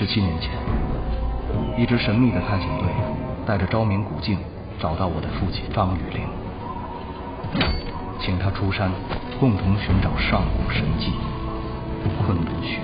17年前，一支神秘的探险队带着昭明古镜找到我的父亲张雨林，请他出山共同寻找上古神迹昆仑虚。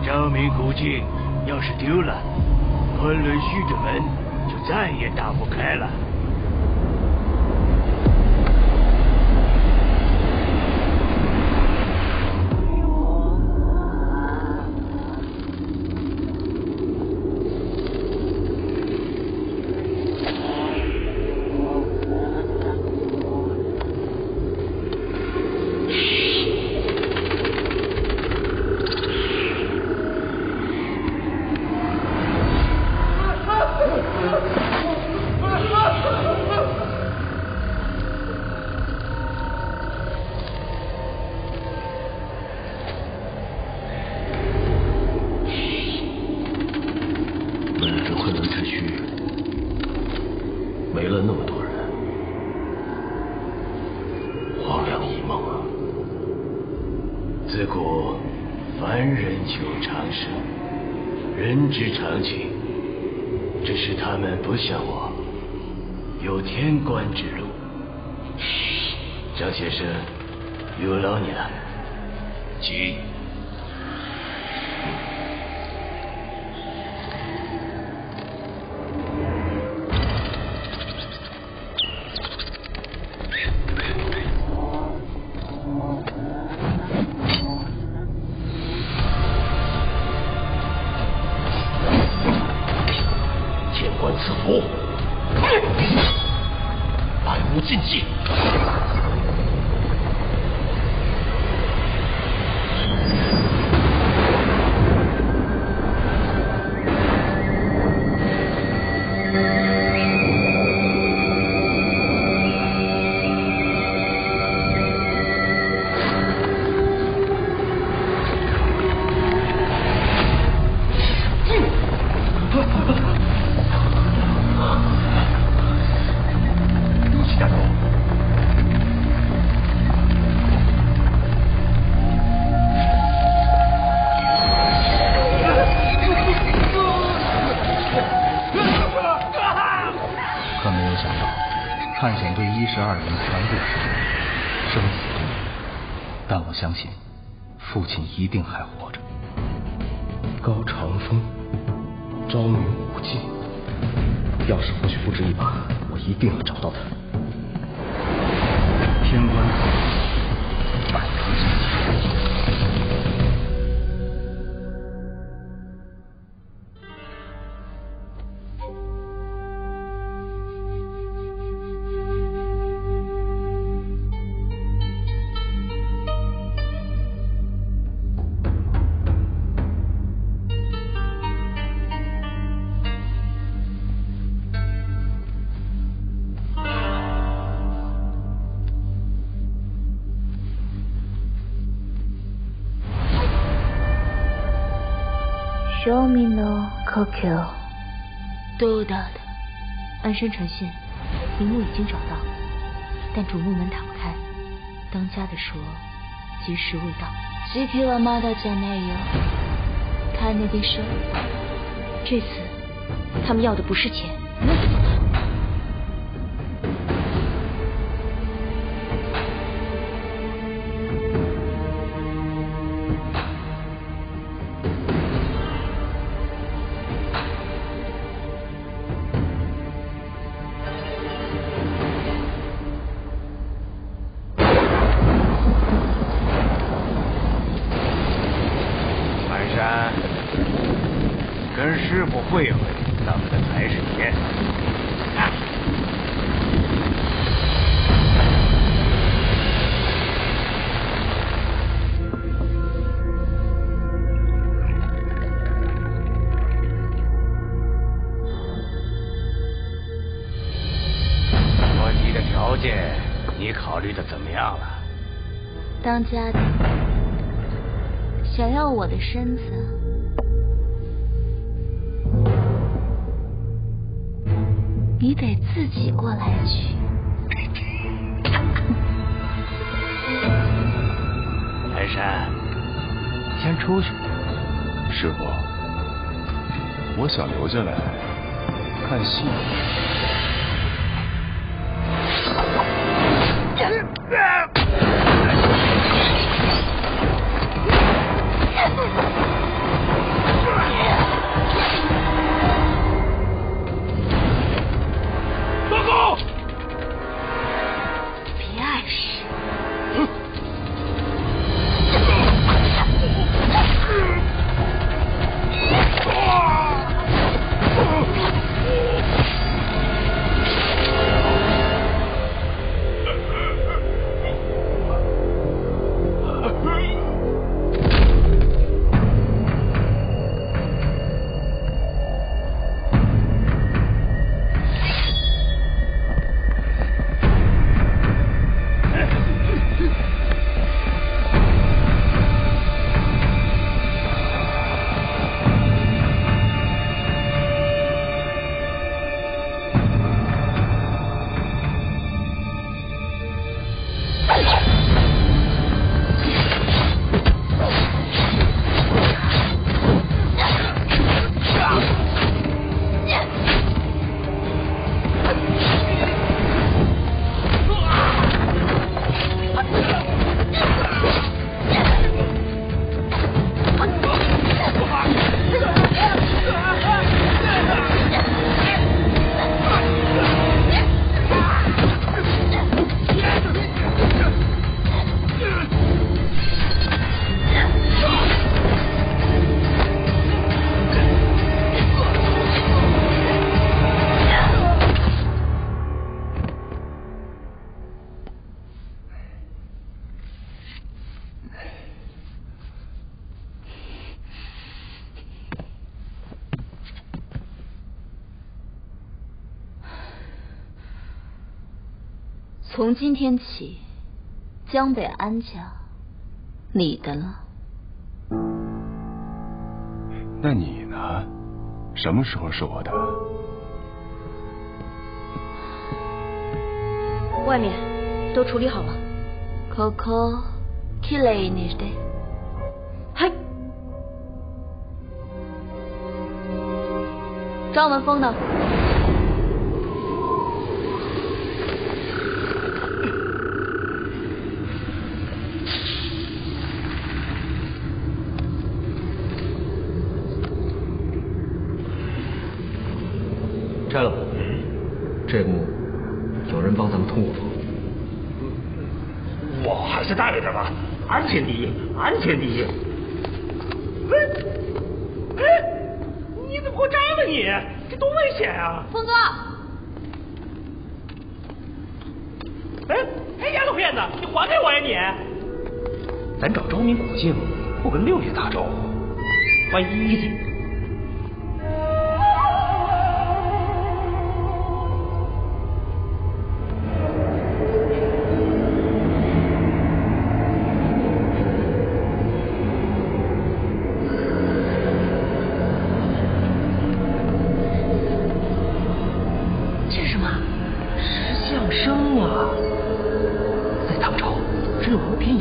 昭明古镜要是丢了，昆仑虚的门就再也打不开了。没了那么多人，荒凉一梦啊！自古凡人求长生，人之常情。只是他们不像我，有天官之路。张先生，有劳你了，请。赐福，百无禁忌。探险队12人全部失踪，生死不明。但我相信，父亲一定还活着。高长风，昭明古镜，要是或许不值一把，我一定要找到他。天官赐百无禁忌。庶民の故郷。都到的。安身成县，陵墓已经找到，但主墓门打不开。当家的说，吉时未到。時期はまだじゃないよ。金でしょ。这次，他们要的不是钱。那怎么办？跟师傅会会，当个财神爷。我提的条件，你考虑的怎么样了？当家的想要我的身子，你得自己过来取。台山，先出去。师傅，我想留下来看戏。报告！别碍事。从今天起，江北安家你的了。那你呢？什么时候是我的？外面都处理好了。Coco,綺麗にして。嗨。张文峰呢？拆了。这幕有人帮咱们通过风。我还是大一点吧，安全第一，安全第一。你怎么给我炸了你？这多危险啊！峰哥。丫头片子，你还给我呀你！咱找昭明古镜，不跟六爷打招呼。万一。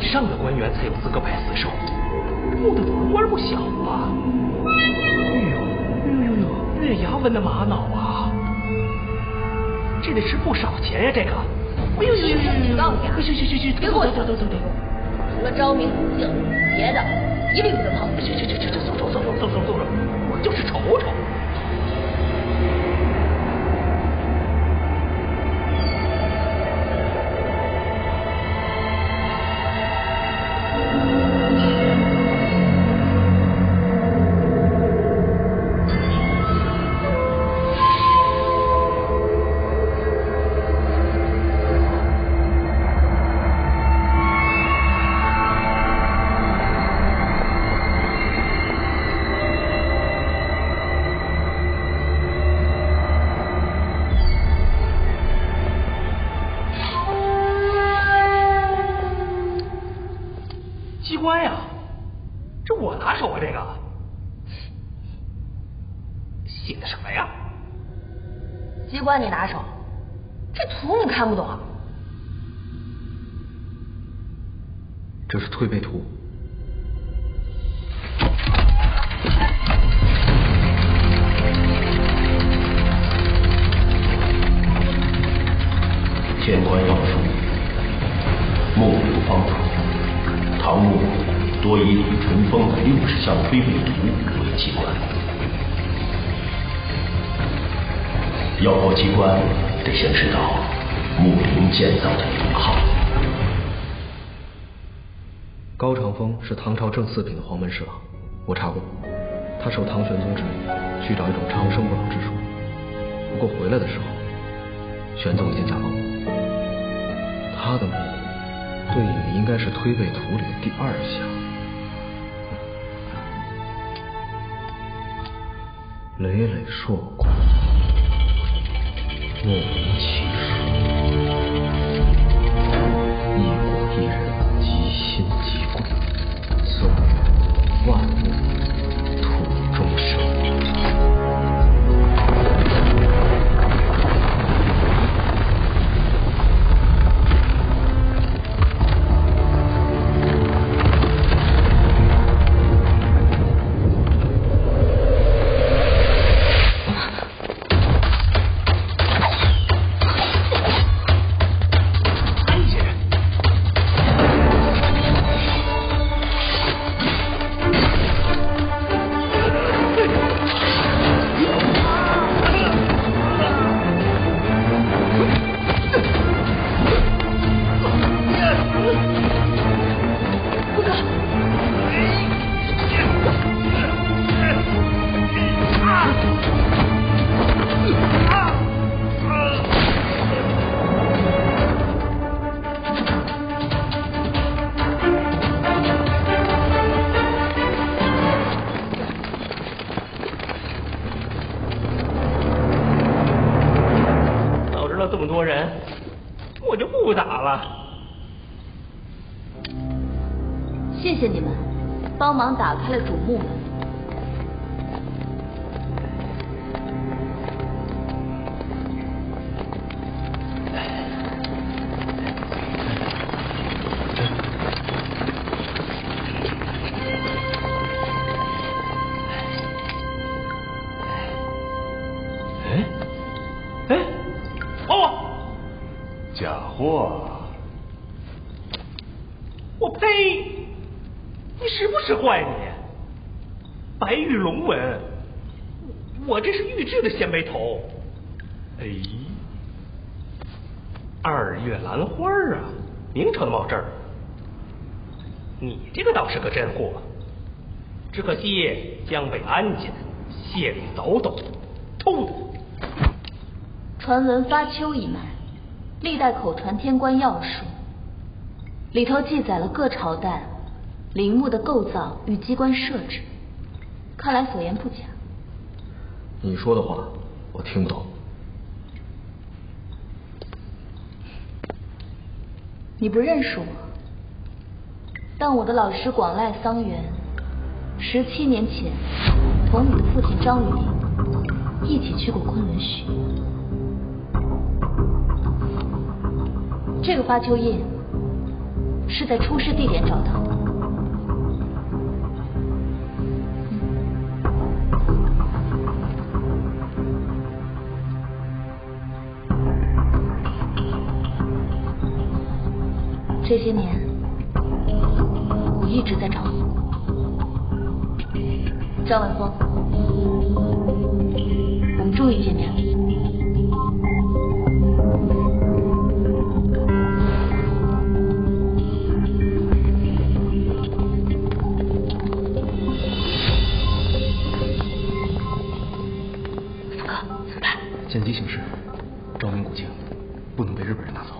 上的官员才有资格拜死兽，我的官不小啊！月牙纹的玛瑙啊，这得值不少钱呀！这个，提醒你告诉你啊，去，别给我走。除了昭明古镜，别的一律不准碰。走，我就是瞅瞅。我拿手啊，这个写的什么呀？机关你拿手，这图你看不懂啊？这是推背图。天官要术，木流方法。唐末多以李淳风的60项推背图为机关。要破机关，得先知道木林建造的年号。高长风是唐朝正四品的黄门侍郎，我查过，他受唐玄宗之命去找一种长生不老之术，不过回来的时候，玄宗已经驾崩了。他的墓对应的应该是推背图里的第2项，累累硕果，莫名其数，一国一人，即心即贵，所以万物土中生。这么多人，我就不打了。谢谢你们，帮忙打开了主墓门。假货！我呸！你识不识坏你？白玉龙纹，我这是玉制的鲜卑头。哎，2月兰花啊，明朝的帽针儿。你这个倒是个真货，只可惜江北安家谢里早抖，偷的。传闻发丘一脉，历代口传天官要术，里头记载了各朝代陵墓的构造与机关设置，看来所言不假。你说的话我听不懂。你不认识我，但我的老师广濑桑原17年前同你的父亲张雨林一起去过昆仑虚。这个发丘印是在出事地点找到的。这些年我一直在找你，张文峰，我们终于见面了。福哥，怎么办？见机行事，昭明古境不能被日本人拿走。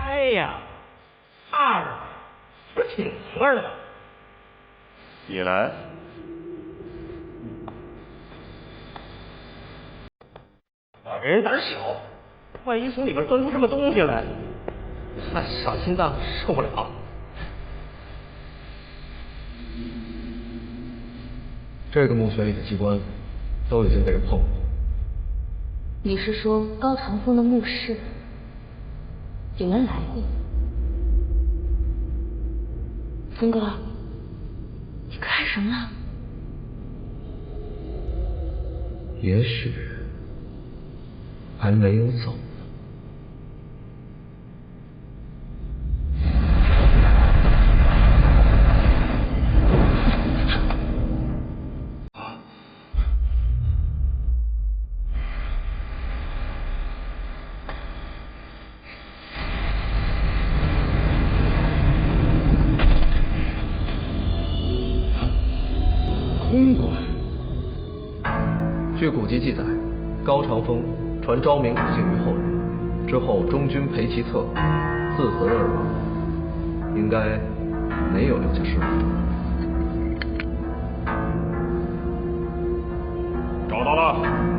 哎呀，二不是挺明白的吗？你来。人胆小，万一从里边钻出什么东西来，那小心脏受不了。这个墓穴里的机关都已经被人碰过。你是说高长风的墓室有人来过？峰哥，你干什么了？也许还没有走。空馆。据古籍记载，高长风传昭明五姓于后人，之后中军裴其策，自焚而亡，应该没有留下尸骨。找到了。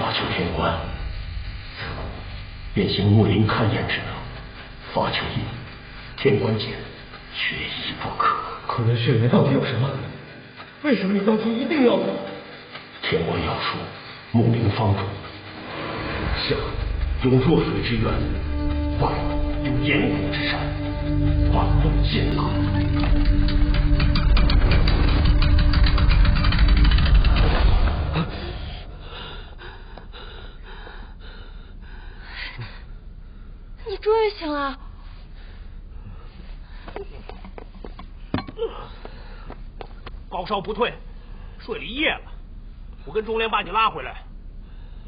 发求天官，便行木林勘验之能，发求印，天官剑，缺一不可。可这血缘到底有什么？为什么你当初一定要我？天官要术，木林方主。下有弱水之源，外有岩谷之山，万路艰难。你终于醒了。高烧不退，睡了一夜了。我跟钟莲把你拉回来，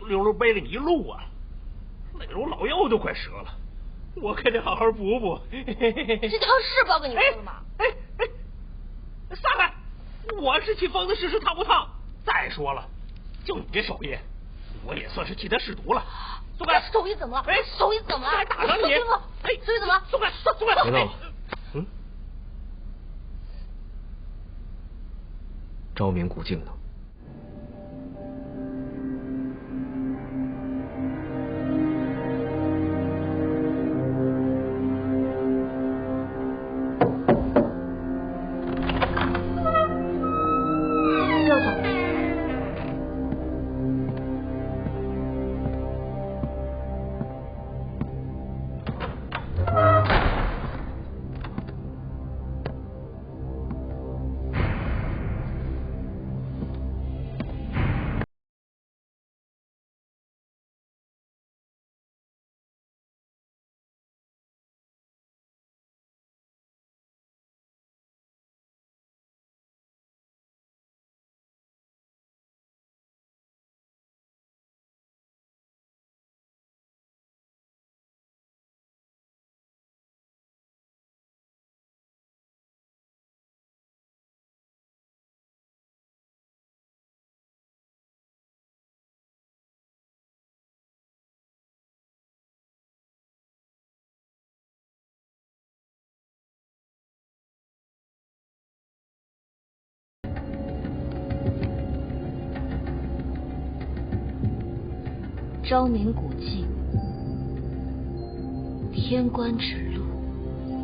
溜溜背了你一路啊，累得我老腰都快折了。我可得好好补补。这汤是包给你喝的吗？哎，撒开！我是替疯子试试烫不烫。再说了，就你这手艺，我也算是替他试毒了。松开！手艺怎么了？哎，手艺怎么了？还打伤你！哎，手艺怎么？松开！松开！别闹了。昭明古镜呢？调走。昭明古镜，天官指路，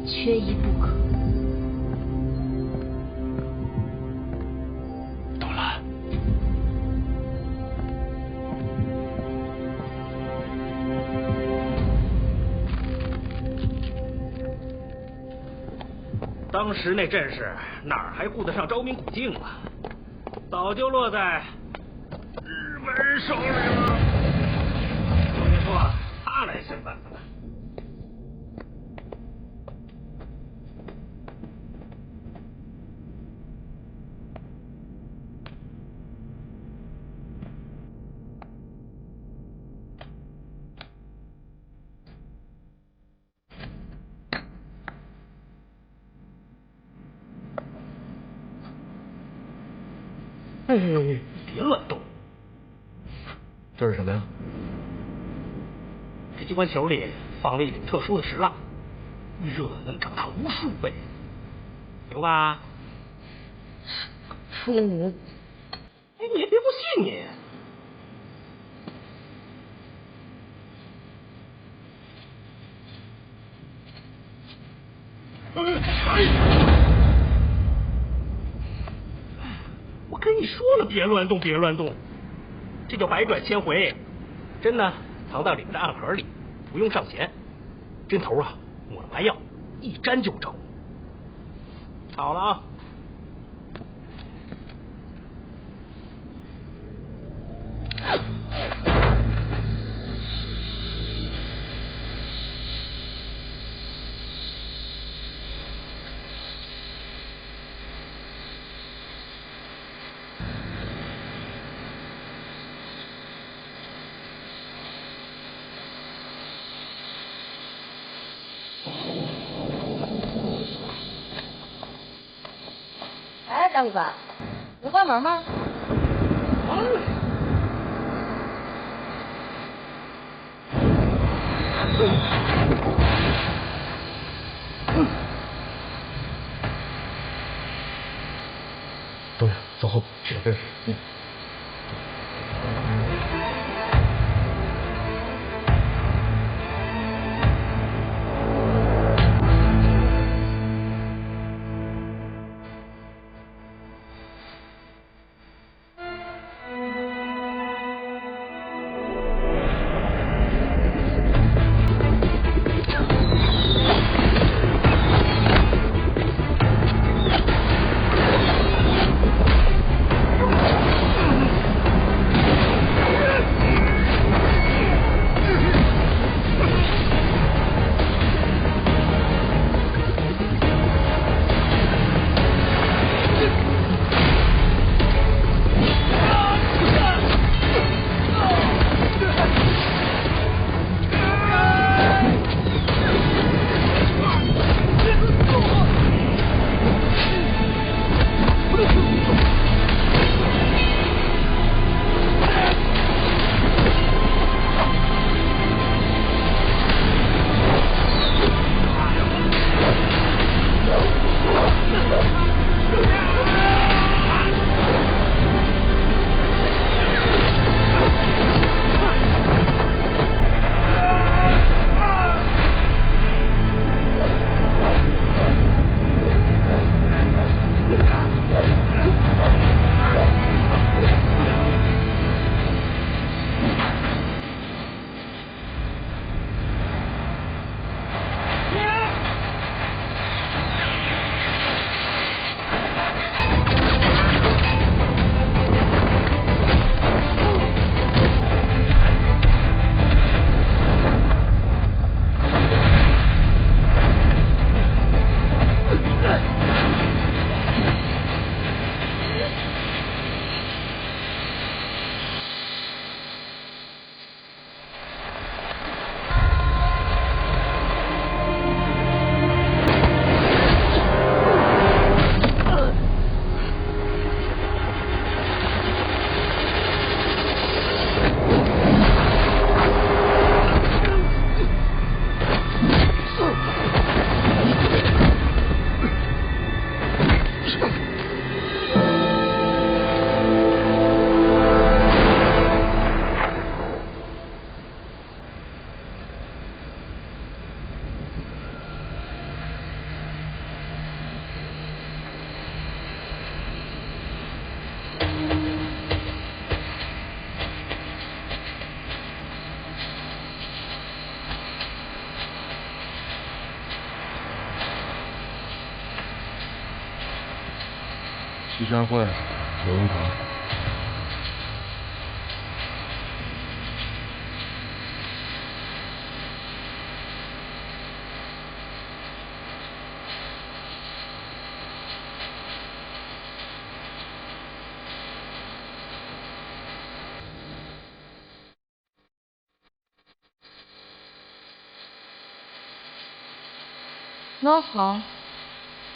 缺一不可。杜兰，当时那阵势哪儿还顾得上昭明古镜啊？早就落在日本人手里了。你说他来审办的。别乱动！这是什么呀？这机关球里放了一种特殊的石蜡，热能长大无数倍，牛吧？你也别不信你。我跟你说了，别乱动，别乱动，这叫百转千回。针呢，藏到里面的暗盒里，不用上弦。针头啊，抹了白药，一沾就着。好了啊。哎，张主管，能关门吗？东阳，走后。是。徐家汇刘文堂。老好，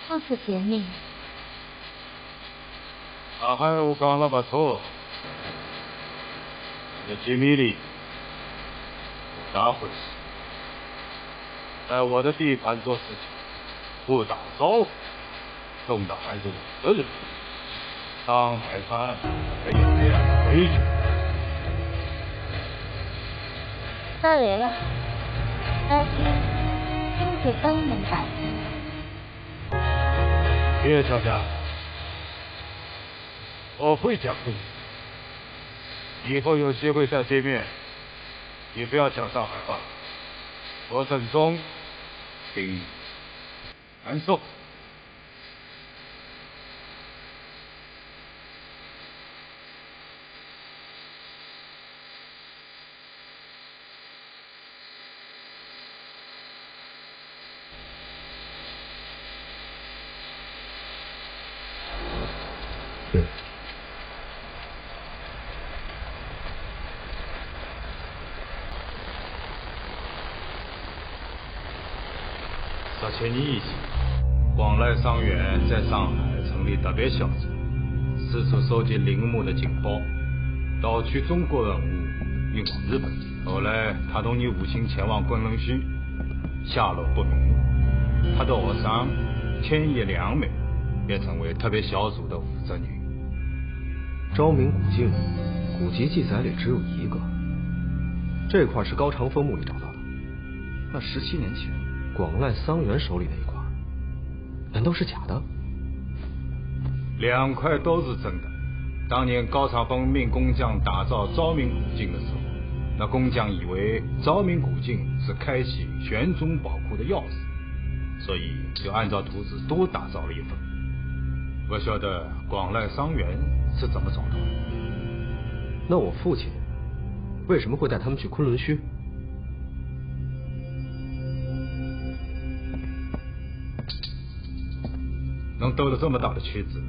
好久见面。上海我讲了不错，这机密里大回事，在我的地盘做事情，不打招呼，弄得还是我的人。上海滩没有这样的规矩。他来了，那天。是当门板。别吵架，我会讲故事。以后有机会再见面，你不要讲上海话，我郑重听难受。17年以前，广濑伤员在上海成立特别小组，四处收集陵墓的情报，盗取中国文物运往日本。后来，他同你父亲前往昆仑虚，下落不明。他的学生天野良美也成为特别小组的负责人。昭明古镜，古籍记载里只有一个，这块是高长风墓里找到的。那17年前广濑桑原手里那一块，难道是假的？2块都是真的。当年高长风命工匠打造昭明古镜的时候，那工匠以为昭明古镜是开启玄宗宝库的钥匙，所以就按照图纸多打造了一份。我晓得广濑桑原是怎么找到的。那我父亲为什么会带他们去昆仑虚？能兜了这么大的圈子，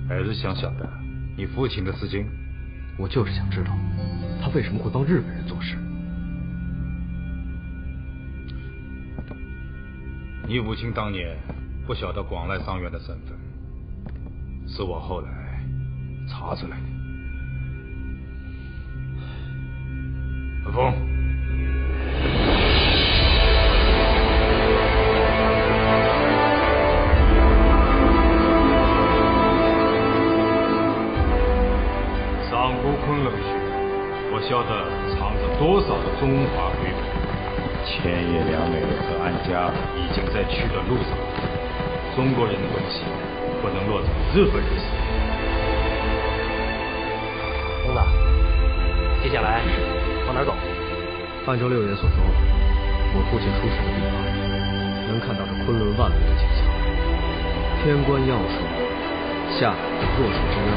还是想晓得你父亲的事情。我就是想知道他为什么会帮日本人做事。你父亲当年不晓得广濑桑原的身份，是我后来查出来的。文峰，上过昆仑虚，我晓得藏着多少的中华瑰宝。千叶良美和安家已经在去的路上，中国人的东西不能落在日本人手里。公子，接下来往哪走？按照六爷所说，我父亲出事的地方，能看到这昆仑万里的景象。天官要术，下海有弱水之渊，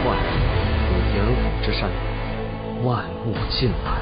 外有炎虎之山，万物尽来。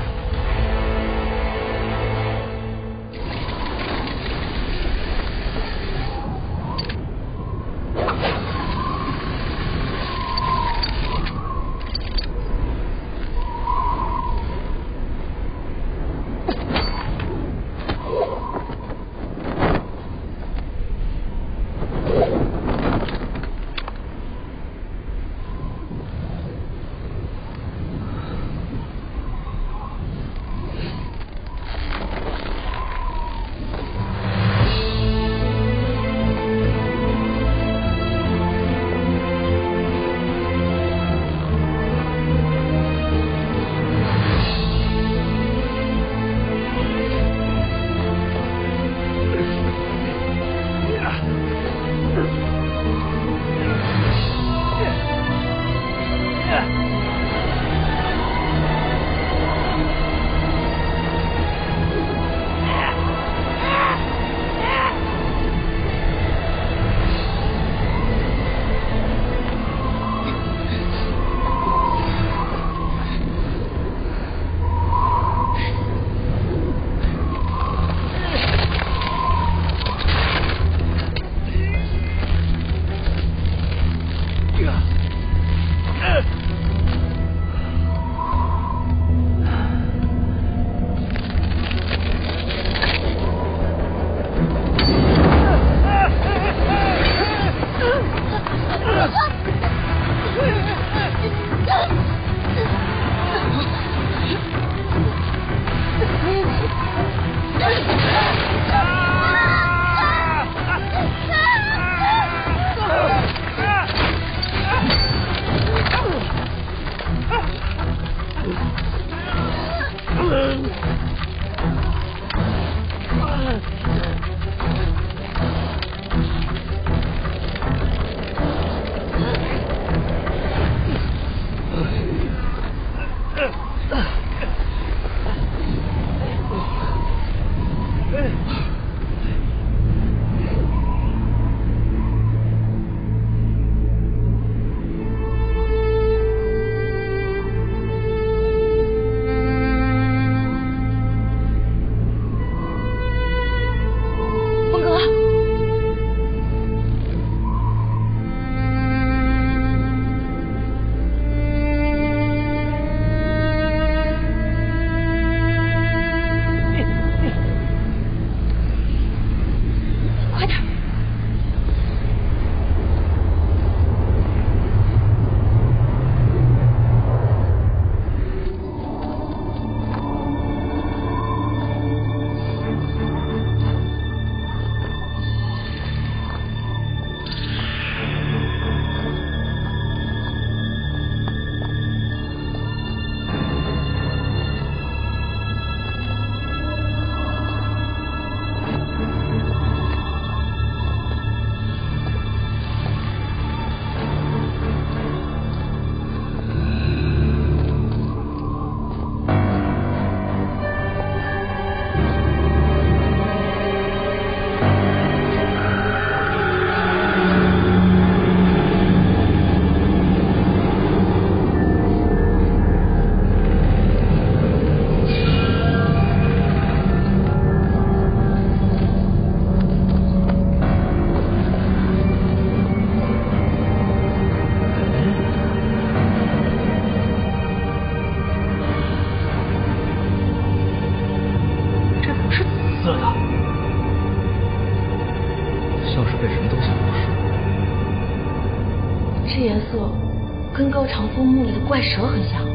跟高长风墓里的怪蛇很像。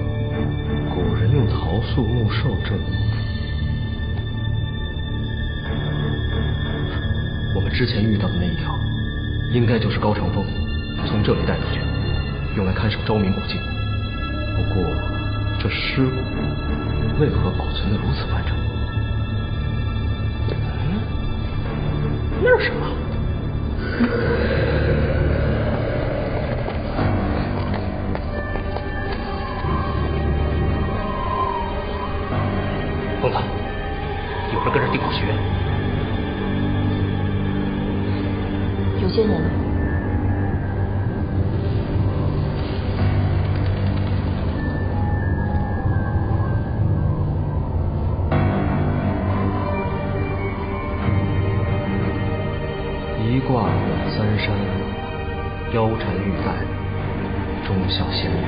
古人用桃树木兽镇。我们之前遇到的那一条，应该就是高长风从这里带出去，用来看守昭明古镜。不过，这尸骨为何保存得如此完整？那是什么？疯子，有人跟着地堡学院。有些人。一卦混三山，腰缠玉带，忠孝贤良。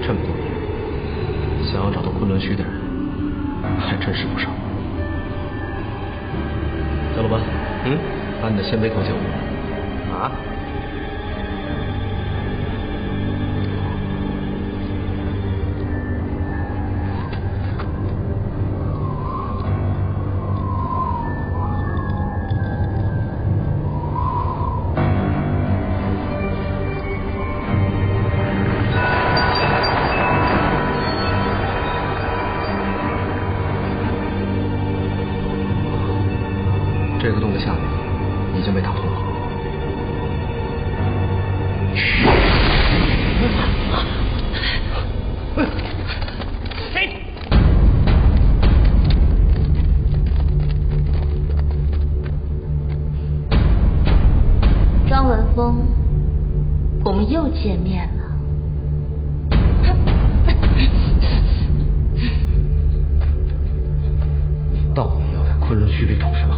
这么多年，想要找到昆仑虚的人，还真是不少。小鲁班，把你的鲜卑口酒。啊？这个洞的下面已经被打通了。张文峰，我们又见面了。到底要在昆仑虚里找什么？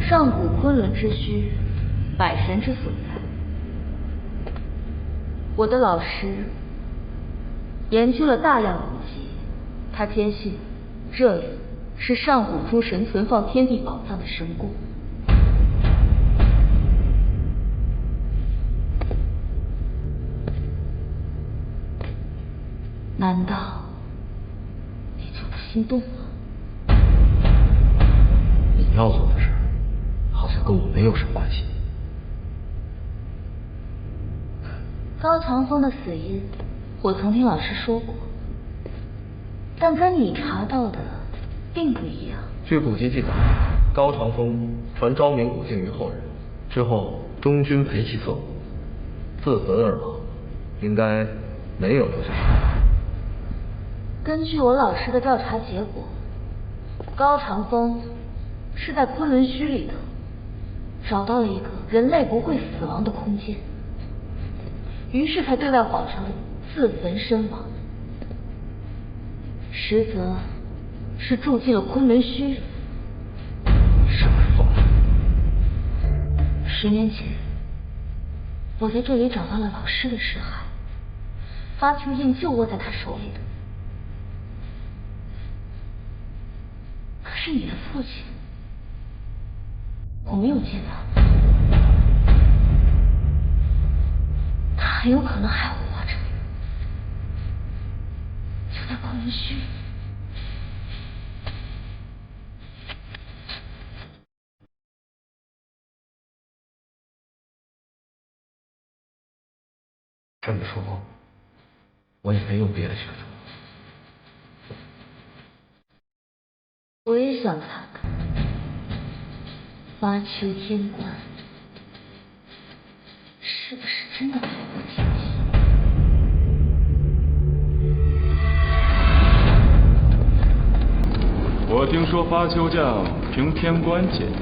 上古昆仑之虚，百神之所在。我的老师研究了大量古籍，他坚信这里是上古诸神存放天地宝藏的神宫。难道你就不心动了？你要做的事，好像跟我没有什么关系。高长风的死因，我曾听老师说过，但跟你查到的并不一样。据古籍记载，高长风传昭明古镜于后人，之后中军陪其走，自焚而亡，应该没有留下什么。根据我老师的调查结果，高长风是在昆仑虚里头找到了一个人类不会死亡的空间，于是才对外谎称自焚身亡，实则是住进了昆仑虚里。什么疯10年前，我在这里找到了老师的尸骸，发球印就握在他手里的。可是你的父亲，我没有见到，他很有可能还活着，就在昆仑虚里。这么说，我也没有别的选择。我也想看看发丘天官是不是真的海阔天空。我听说发丘将凭天官解言，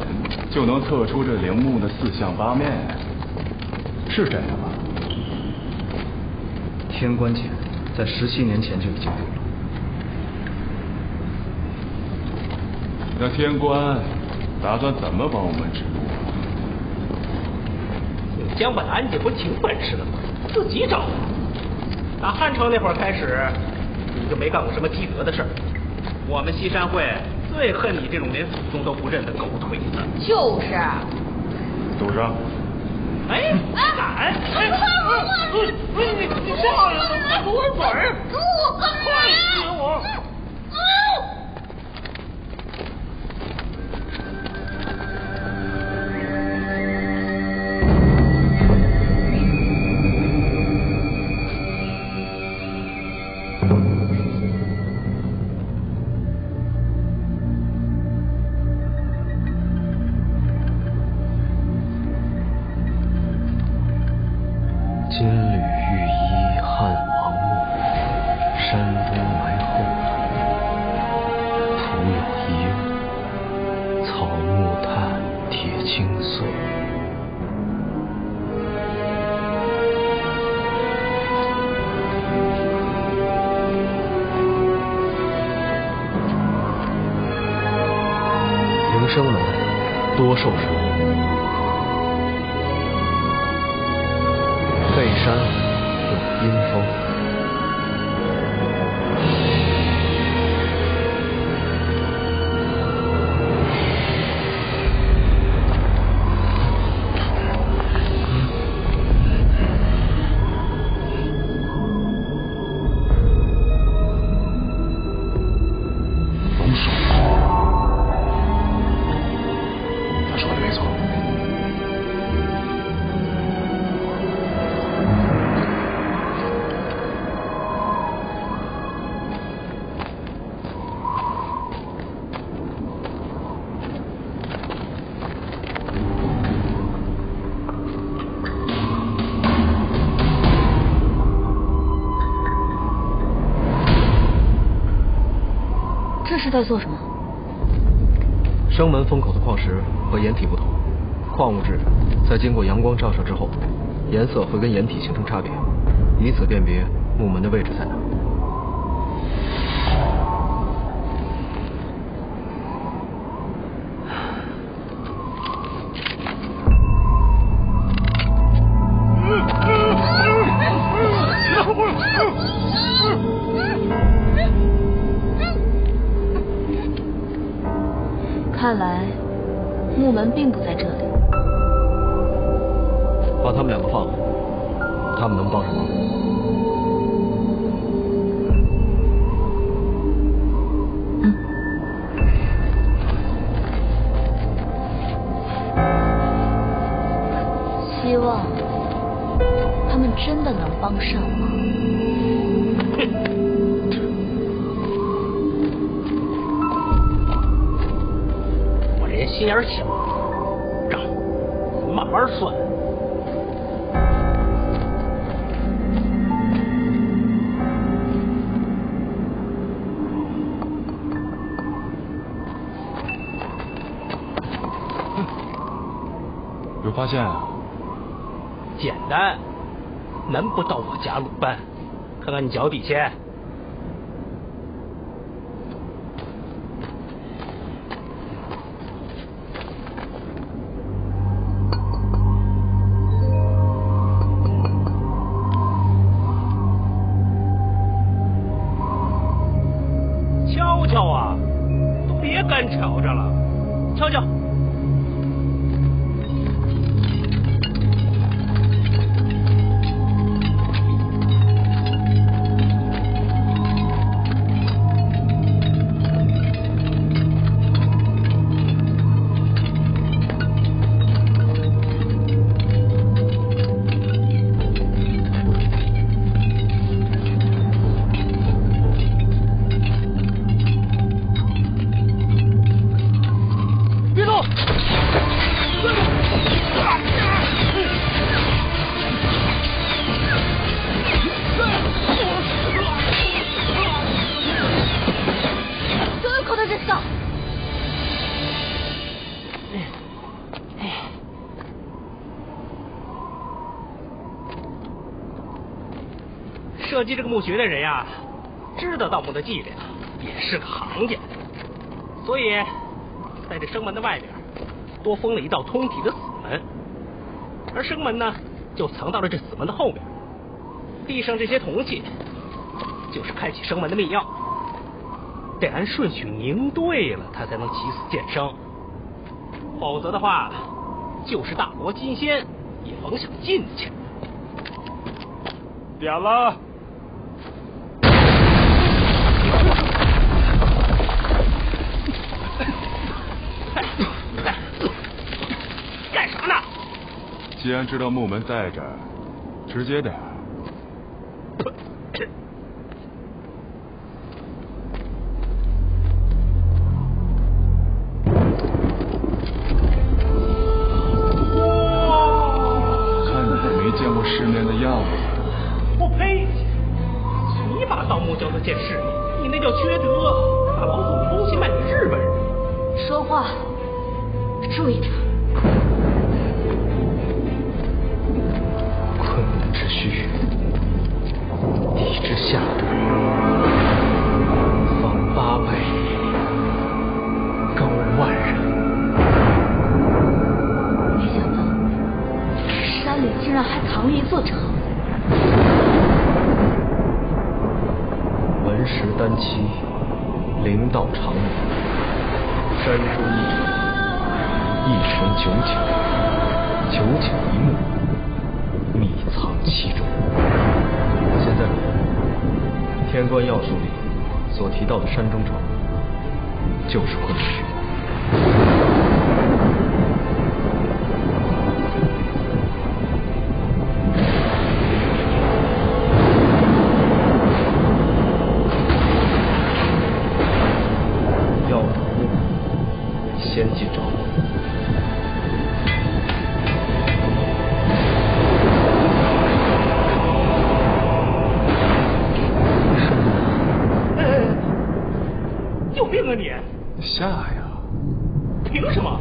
就能测出这陵墓的四象八面，是真的吗？天官剑在17年前就已经有了。那天官打算怎么帮我们指路？你江本安家不挺本事的吗？自己找的。打汉朝那会儿开始，你就没干过什么积德的事儿。我们西山会最恨你这种连祖宗都不认的狗腿子。就是。祖上。哎，敢！你少爷怎么不会嘴儿？快死我！金缕玉衣汉王墓，山中埋后土，土有一物，草木炭铁青色。灵生门，多寿神。背山有阴风，龙首，他说的没错。这是在做什么？生门封口的矿石和岩体不同，矿物质在经过阳光照射之后，颜色会跟岩体形成差别，以此辨别木门的位置在哪。看来木门并不在这里。把他们两个放了，他们能帮上忙。希望他们真的能帮上忙。我这人心眼小，账慢慢算。有发现啊？简单，难不倒我家鲁班。看看你脚底下。瞧瞧啊，都别干吵着了，瞧瞧。设计这个墓穴的人呀，知道盗墓的伎俩，也是个行家，所以在这生门的外边多封了一道通体的死门，而生门呢就藏到了这死门的后面。地上这些铜器就是开启生门的密钥，得按顺序拧对了，它才能起死见生，否则的话，就是大罗金仙也甭想进去。点了。干啥呢？既然知道木门在这儿，直接点。看你这没见过世面的样子。我呸！你把盗墓叫做见世面，你那叫缺德！把老祖的东西卖给日本人。说话注意点。昆仑之虚，地之下端，方8百里，高万人。没想到山里竟然还藏了一座城。文石丹漆，灵道长明，山中一城9顷，9顷一墓，秘藏其中。现在天官要术里所提到的山中城，就是昆仑虚。要找墓，先去找我。有病啊你！下呀！凭什么？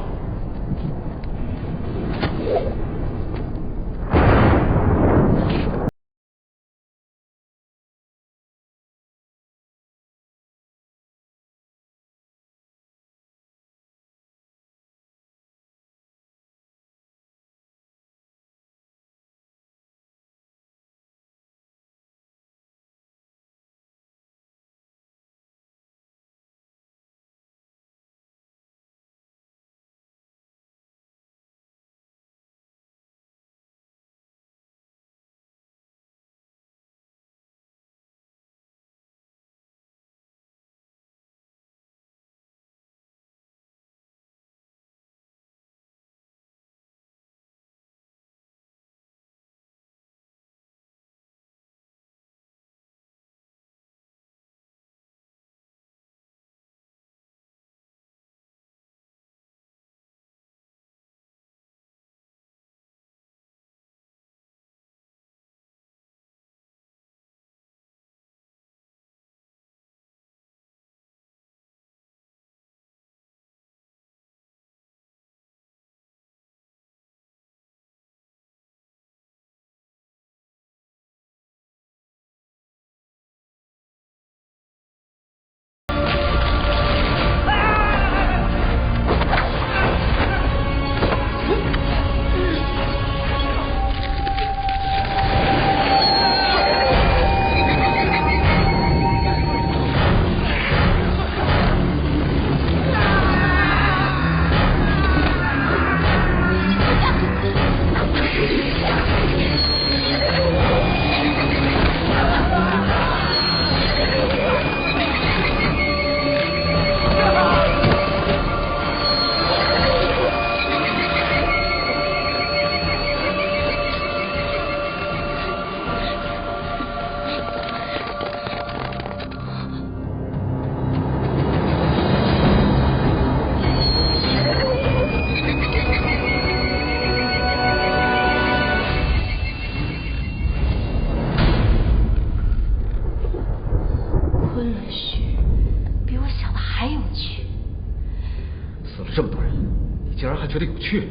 觉得有趣。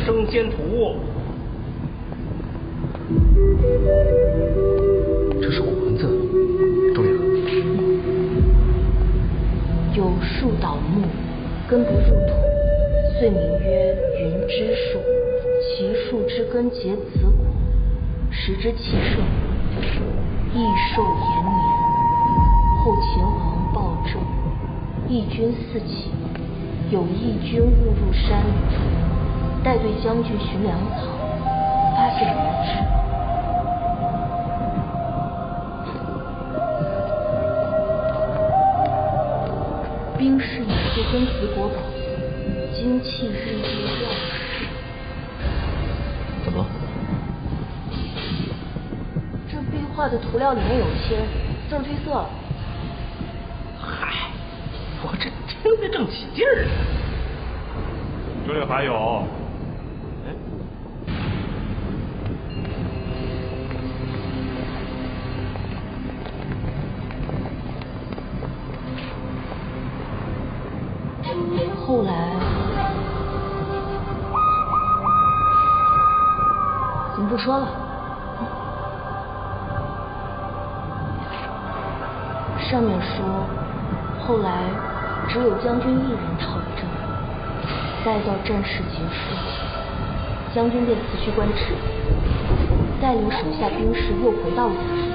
升仙图，这是古文字，周爷。有树倒木，根不入土，遂名曰云之树。其树之根结子果，时之其盛，益寿延年。后秦皇暴政，义军四起，有义军误入山里。带队将军寻粮草，发现无知。兵士以树根子果保存，精气日益旺盛。怎么了？这壁画的涂料里面有铅，字儿褪色了。嗨，我这听得正起劲儿呢。这里还有。后来怎么不说了？上面说，后来只有将军一人逃了这里，待到战事结束，将军便辞去官职，带领手下兵士又回到了此处。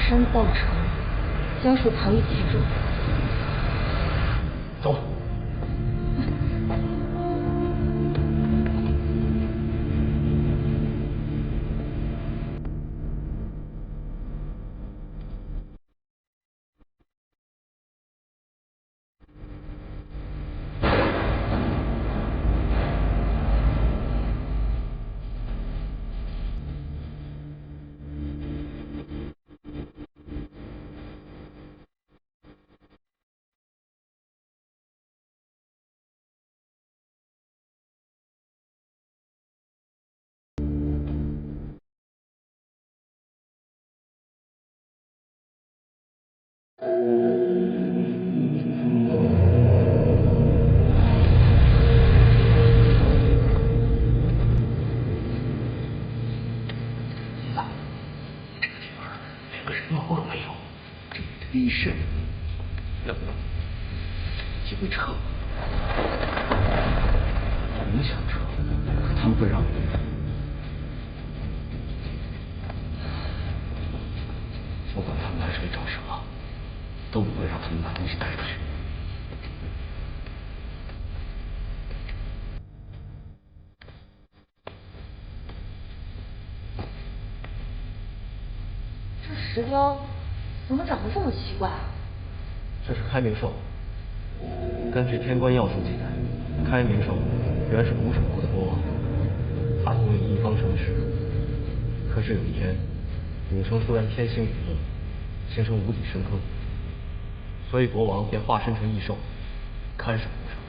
山造成，将树藏于其中。走。李胜，要不机会撤？我们想撤，可他们会让我们。不管他们来这里找什么，都不会让他们把东西带出去。这石雕怎么长得这么奇怪啊？这是开明兽。根据天官要术记载，开明兽原是古蜀国的国王，他统领一方城池。可是有一天，古城突然天星陨落，形成无底深坑，所以国王便化身成异兽，看守古城。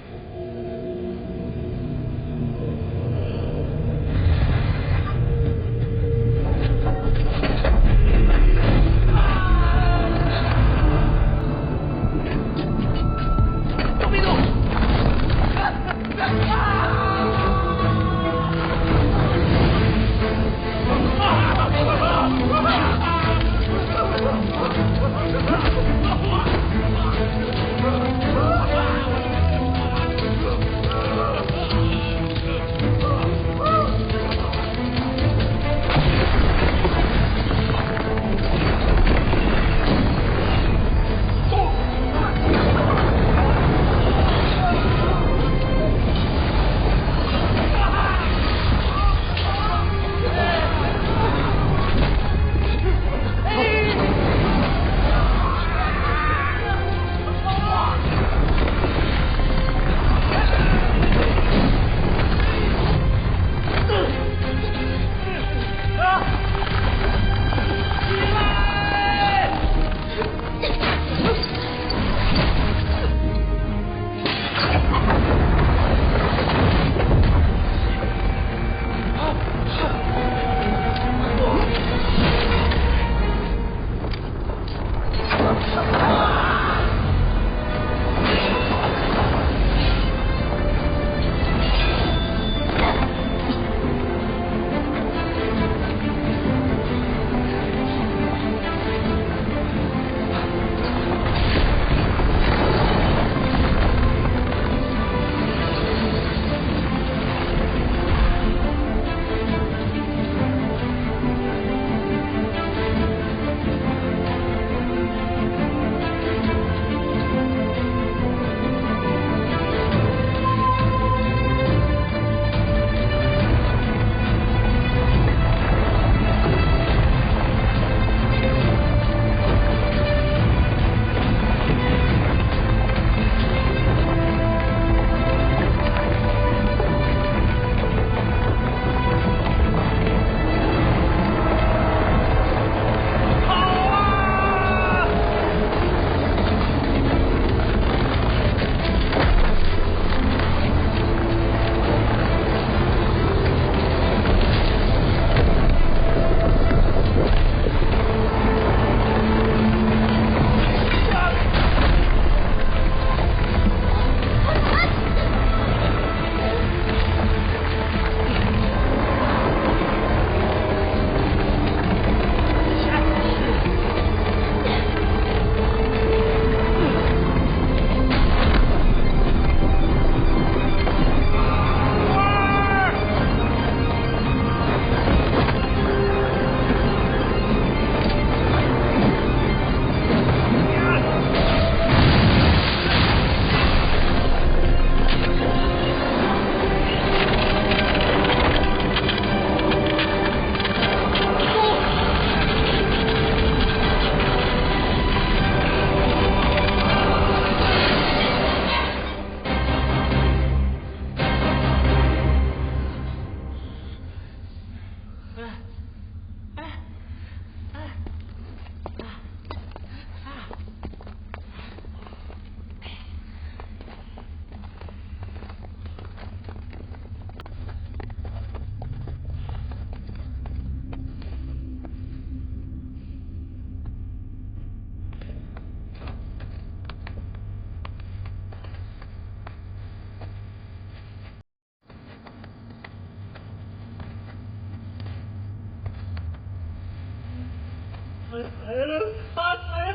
发财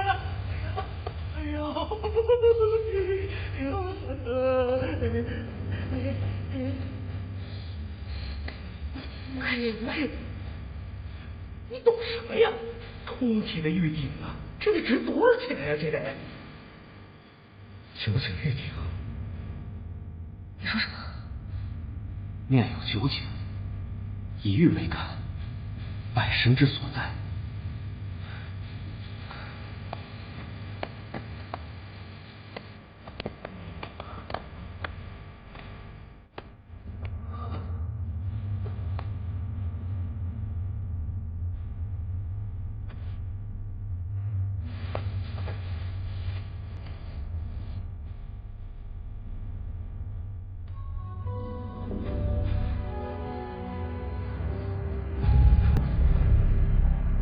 了！哎呦！你懂什么呀？通体的玉鼎啊，这得值多少钱呀？这得究竟玉鼎？你说什么？念有九井，以玉为坎，百神之所在。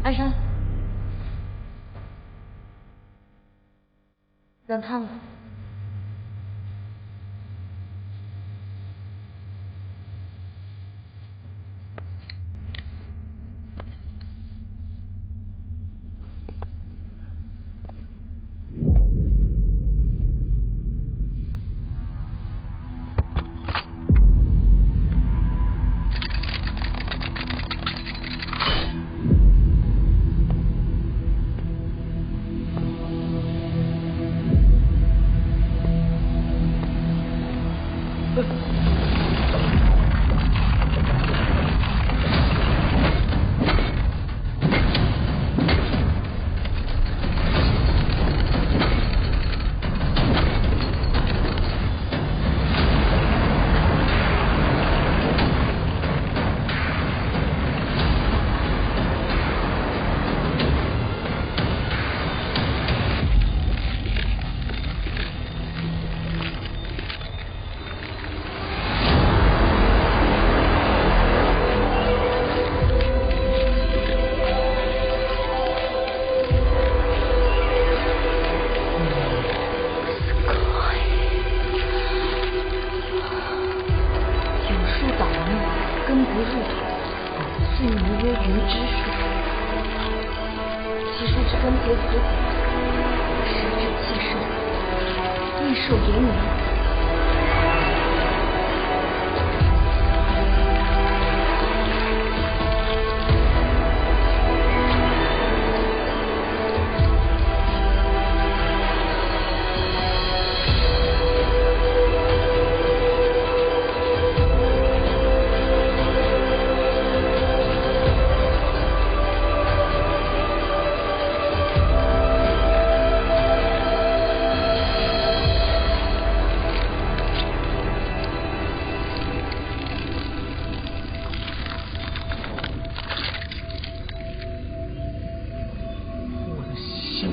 安山，冷烫了。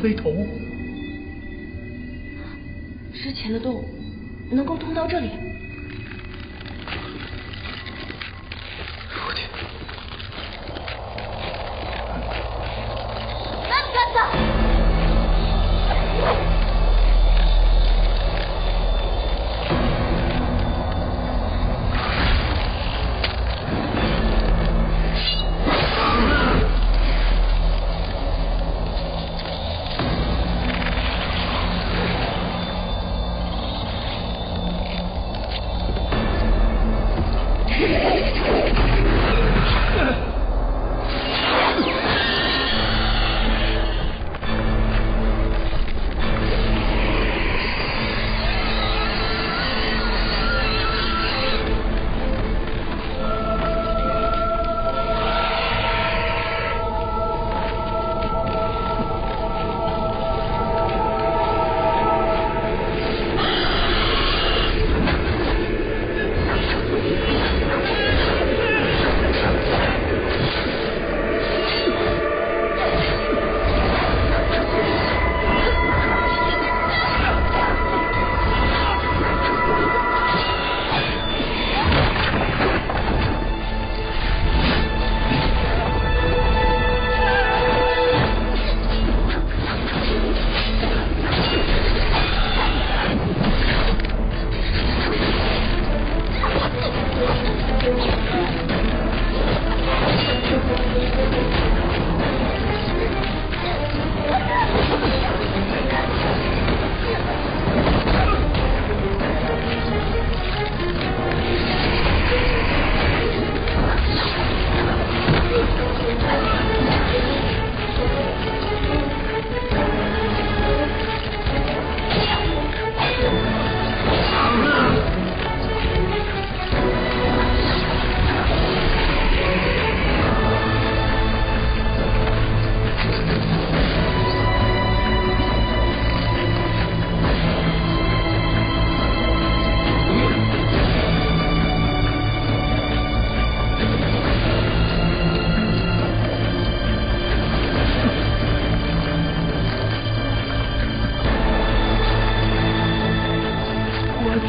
飞头，之前的洞能够通到这里。父亲，安干的。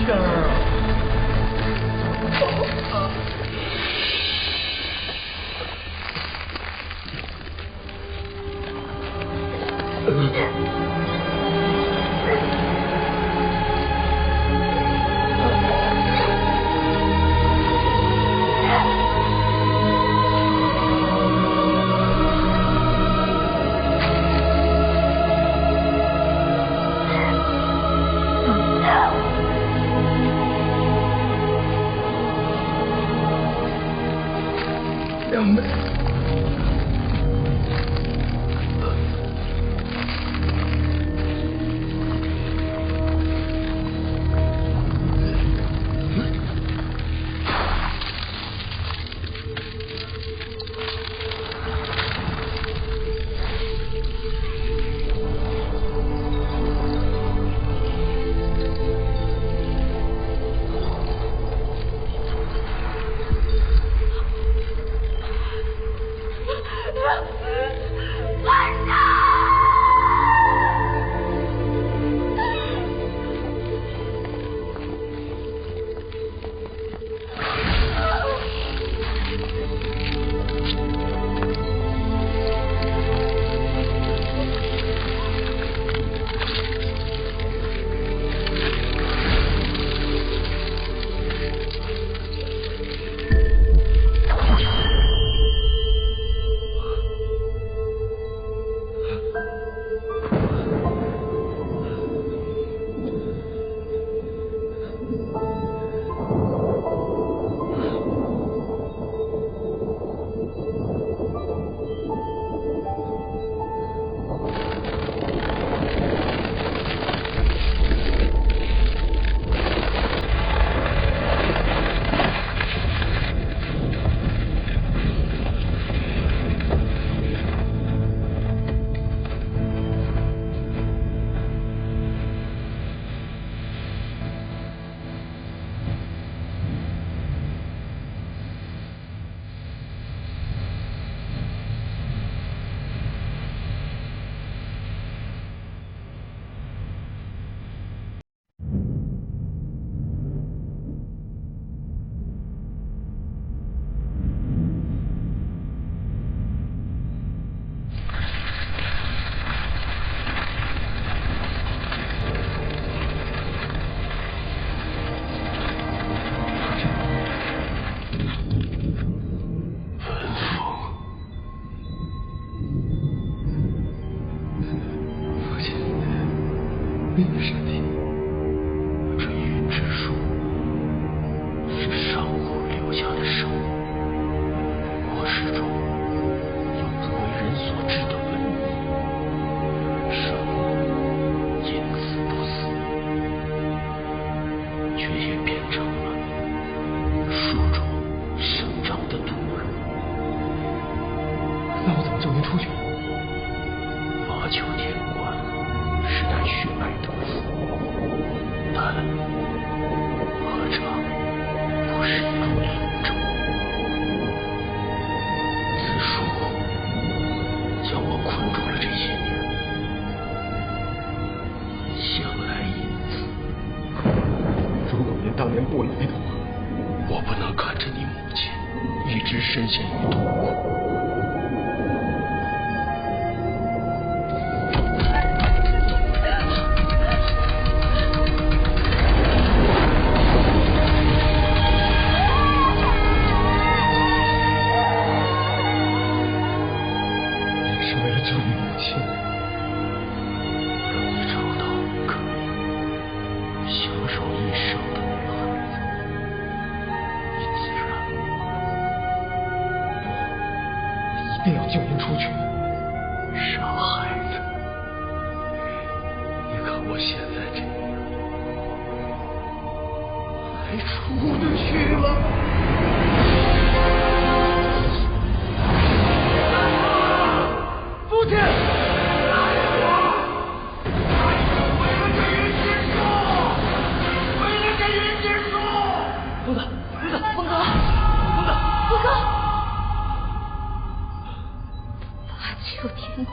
事儿？你的身体，这云之术是上古留下的圣物，末世中有不为人所知的文明，圣物因此不死，却也变成了树中生长的毒人。那我怎么救您出去？八九天关是乃血脉得此，但何尝不是一种诅咒？此术将我困住了这些年，向来因此。如果您当年不来的话，我不能看着你母亲一直深陷于痛苦。一定要救您出去。傻孩子，你看我现在这样，还出得去吗？父亲！有天官，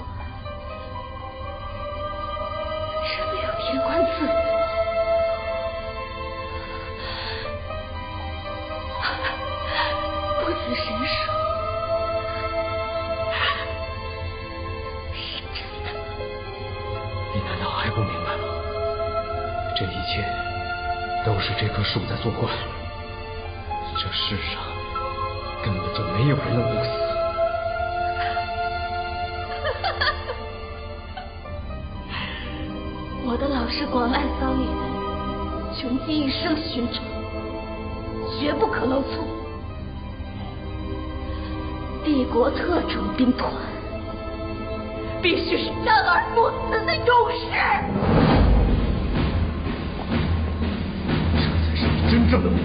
真的有天官赐福，不死神术是真的吗？你难道还不明白吗？这一切都是这棵树在作怪。这世上根本就没有人能不死。我的老师广濑桑原，穷极一生寻找，绝不可能错。帝国特种兵团必须是战而不死的勇士。这才是你真正的目的。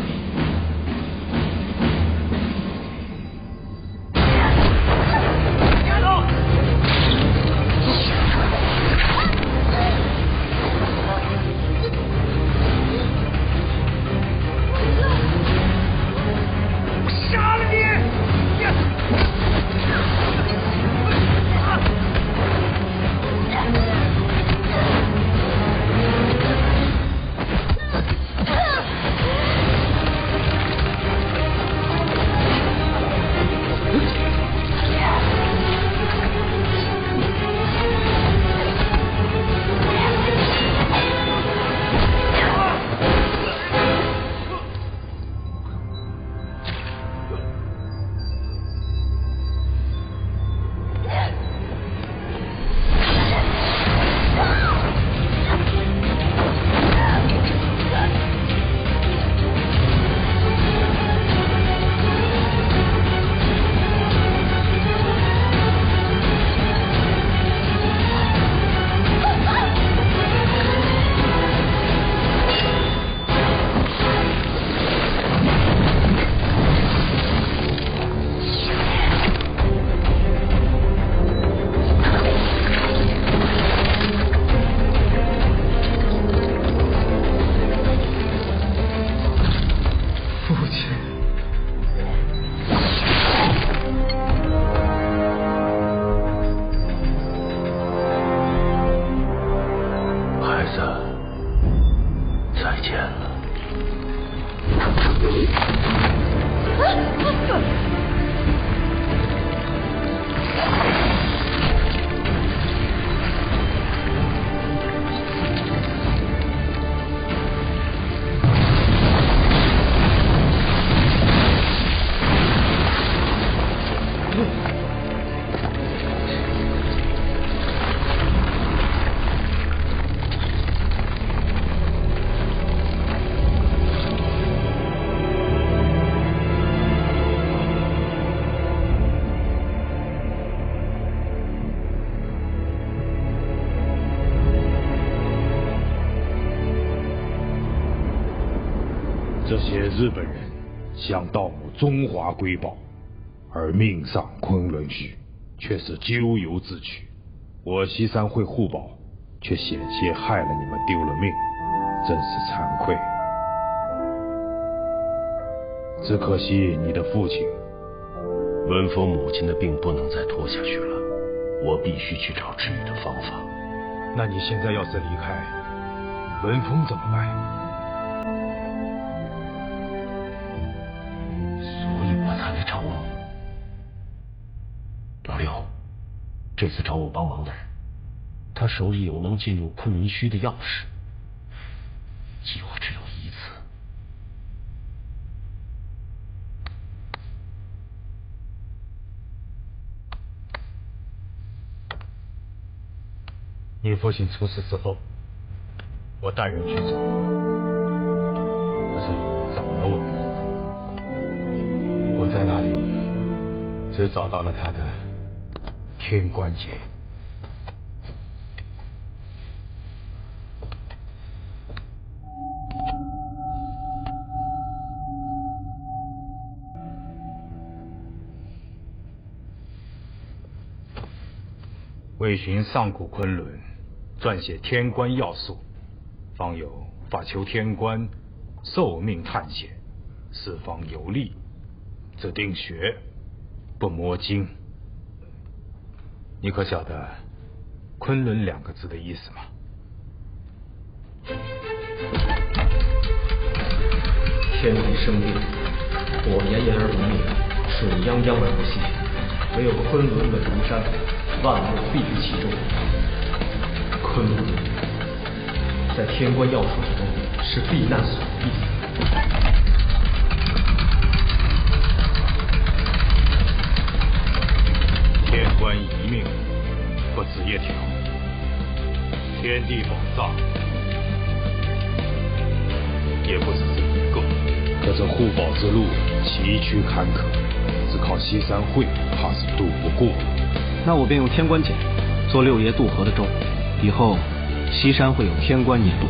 这些日本人想盗墓中华瑰宝，而命丧昆仑虚，却是咎由自取。我西山会护宝，却险些害了你们丢了命，真是惭愧。只可惜你的父亲，文峰母亲的病不能再拖下去了，我必须去找治愈的方法。那你现在要是离开，文峰怎么办？我才来找我。老六，这次找我帮忙的人，他手里有能进入昆仑虚的钥匙，机会只有一次。你父亲出事之后，我带人去找，可是找了我。我在那里只找到了他的天关节。为寻上古昆仑，撰写天关要素，方有法求天关，受命探险，四方游历。只定学，不摸经。你可晓得昆仑2个字的意思吗？天地生变，我严言而不灭，水泱泱而不息。唯有昆仑稳如山，万物必于其中。昆仑在天官要术之中是避难所避。天官遗命，不止一条。天地宝藏也不止这一个。可这护宝之路崎岖坎坷，只靠西山会怕是渡不过。那我便用天官锏做六爷渡河的舟，以后西山会有天官引路。